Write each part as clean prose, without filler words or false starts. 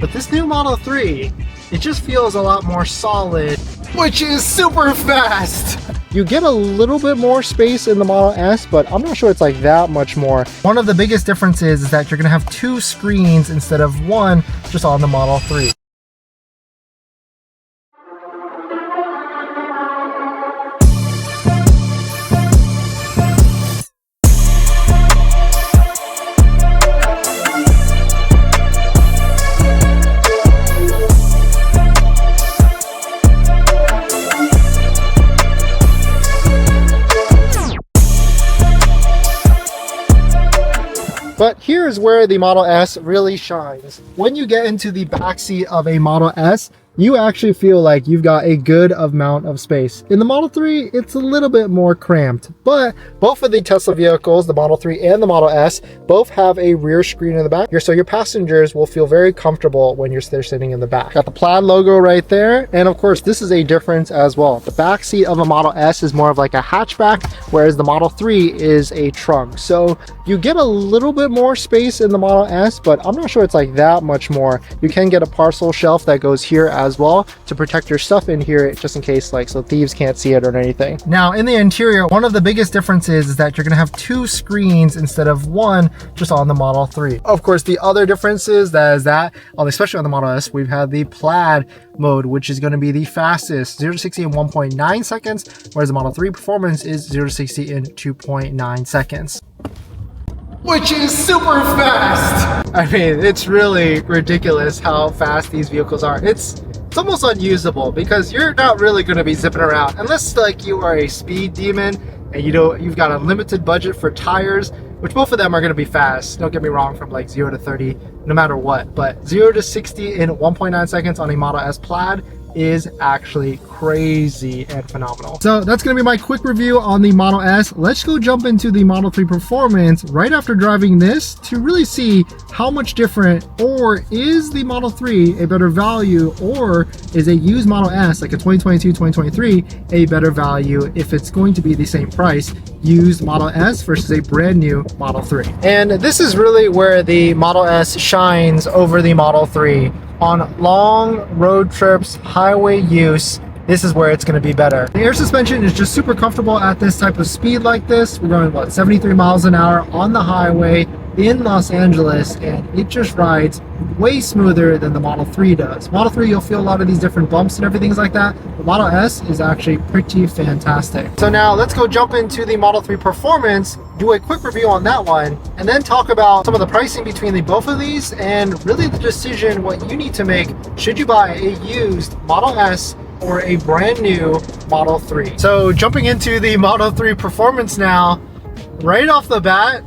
But this new Model 3, it just feels a lot more solid, which is super fast. You get a little bit more space in the Model S, but I'm not sure it's like that much more. One of the biggest differences is that you're gonna have 2 screens instead of 1 just on the Model 3. But here's where the Model S really shines. When you get into the backseat of a Model S, you actually feel like you've got a good amount of space. In the Model 3, it's a little bit more cramped, but both of the Tesla vehicles, the Model 3 and the Model S, both have a rear screen in the back, so your passengers will feel very comfortable when they're sitting in the back. Got the Plaid logo right there, and of course, this is a difference as well. The back seat of a Model S is more of like a hatchback, whereas the Model 3 is a trunk. So you get a little bit more space in the Model S, but I'm not sure it's like that much more. You can get a parcel shelf that goes here as well to protect your stuff in here, just in case, like, so thieves can't see it or anything. Now in the interior, one of the biggest differences is that you're gonna have 2 screens instead of 1 just on the Model 3. Of course, the other difference is that especially on the Model S, we've had the Plaid mode, which is going to be the fastest, 0 to 60 in 1.9 seconds, whereas the Model 3 Performance is 0 to 60 in 2.9 seconds. Which is super fast! I mean, it's really ridiculous how fast these vehicles are. It's almost unusable because you're not really going to be zipping around unless like you are a speed demon and you've got a limited budget for tires, which both of them are going to be fast. Don't get me wrong, from like 0 to 30 no matter what, but 0 to 60 in 1.9 seconds on a Model S Plaid is actually crazy and phenomenal. So that's going to be my quick review on the Model S. Let's go jump into the Model 3 Performance right after driving this to really see how much different, or is the Model 3 a better value, or is a used Model S like a 2022, 2023 a better value if it's going to be the same price, used Model S versus a brand new Model 3. And this is really where the Model S shines over the Model 3. On long road trips, highway use, this is where it's going to be better. The air suspension is just super comfortable at this type of speed like this. We're going, what, 73 miles an hour on the highway in Los Angeles, and it just rides way smoother than the Model 3 does. Model 3, you'll feel a lot of these different bumps and everything like that. The Model S is actually pretty fantastic. So now let's go jump into the Model 3 Performance, do a quick review on that one, and then talk about some of the pricing between the both of these and really the decision what you need to make. Should you buy a used Model S or a brand new Model 3? So jumping into the Model 3 Performance now, right off the bat,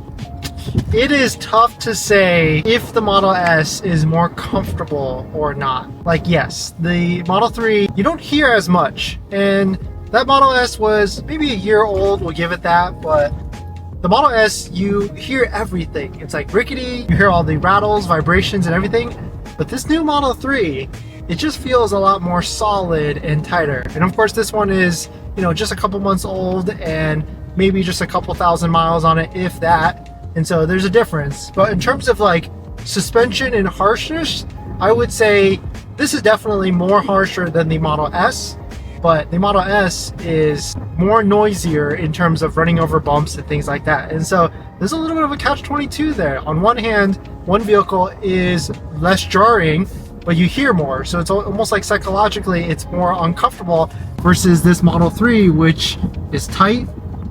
it is tough to say if the Model S is more comfortable or not. Like, yes, the Model 3, you don't hear as much, and that Model S was maybe a year old, we'll give it that, but the Model S, you hear everything. It's like rickety, you hear all the rattles, vibrations, and everything, but this new Model 3, it just feels a lot more solid and tighter. And of course, this one is, just a couple months old and maybe just a couple thousand miles on it, if that. And so there's a difference. But in terms of like suspension and harshness, I would say this is definitely more harsher than the Model S, but the Model S is more noisier in terms of running over bumps and things like that. And so there's a little bit of a catch-22 there. On one hand, one vehicle is less jarring, but you hear more. So it's almost like psychologically it's more uncomfortable versus this Model 3, which is tight,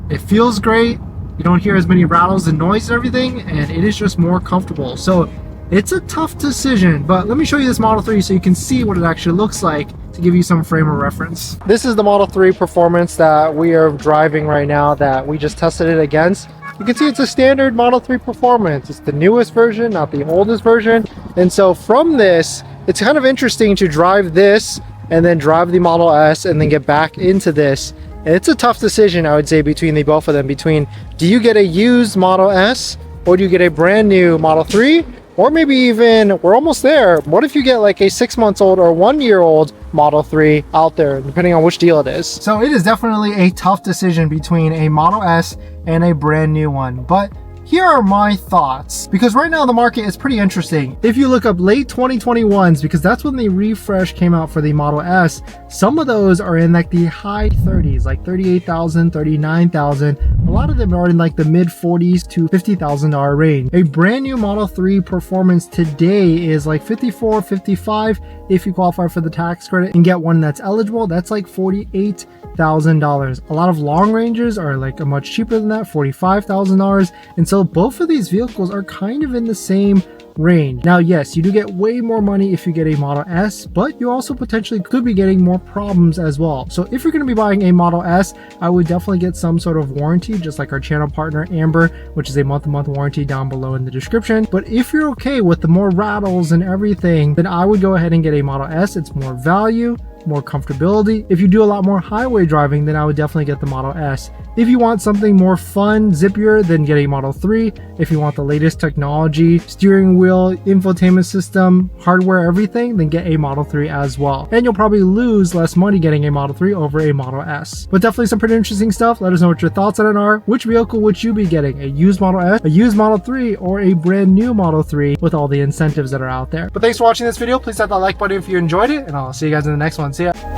it feels great, you don't hear as many rattles and noise and everything, and it is just more comfortable. So it's a tough decision, but let me show you this Model 3 so you can see what it actually looks like to give you some frame of reference. This is the Model 3 Performance that we are driving right now that we just tested it against. You can see it's a standard Model 3 Performance. It's the newest version, not the oldest version. And so from this, it's kind of interesting to drive this and then drive the Model S and then get back into this. And it's a tough decision, I would say, between the both of them, between do you get a used Model S or do you get a brand new Model 3? Or maybe even, we're almost there, what if you get like a 6 months old or 1 year old Model 3 out there, depending on which deal it is. So it is definitely a tough decision between a Model S and a brand new one. But here are my thoughts, because right now the market is pretty interesting. If you look up late 2021s, because that's when the refresh came out for the Model S, some of those are in like the high 30s, like 38,000, 39,000. A lot of them are in like the mid 40s to $50,000 range. A brand new Model 3 Performance today is like 54, 55 if you qualify for the tax credit and get one that's eligible. That's like $48,000. A lot of long ranges are like a much cheaper than that, $45,000. And so both of these vehicles are kind of in the same range. Now, yes, you do get way more money if you get a Model S, but you also potentially could be getting more problems as well. So if you're going to be buying a Model S, I would definitely get some sort of warranty, just like our channel partner Amber, which is a month-to-month warranty down below in the description. But if you're okay with the more rattles and everything, then I would go ahead and get a Model S. It's more value, more comfortability. If you do a lot more highway driving, then I would definitely get the Model S. If you want something more fun, zippier, then get a Model 3. If you want the latest technology, steering wheel, infotainment system, hardware, everything, then get a Model 3 as well. And you'll probably lose less money getting a Model 3 over a Model S. But definitely some pretty interesting stuff. Let us know what your thoughts on it are. Which vehicle would you be getting? A used Model S, a used Model 3, or a brand new Model 3 with all the incentives that are out there? But thanks for watching this video. Please hit that like button if you enjoyed it, and I'll see you guys in the next one. See ya.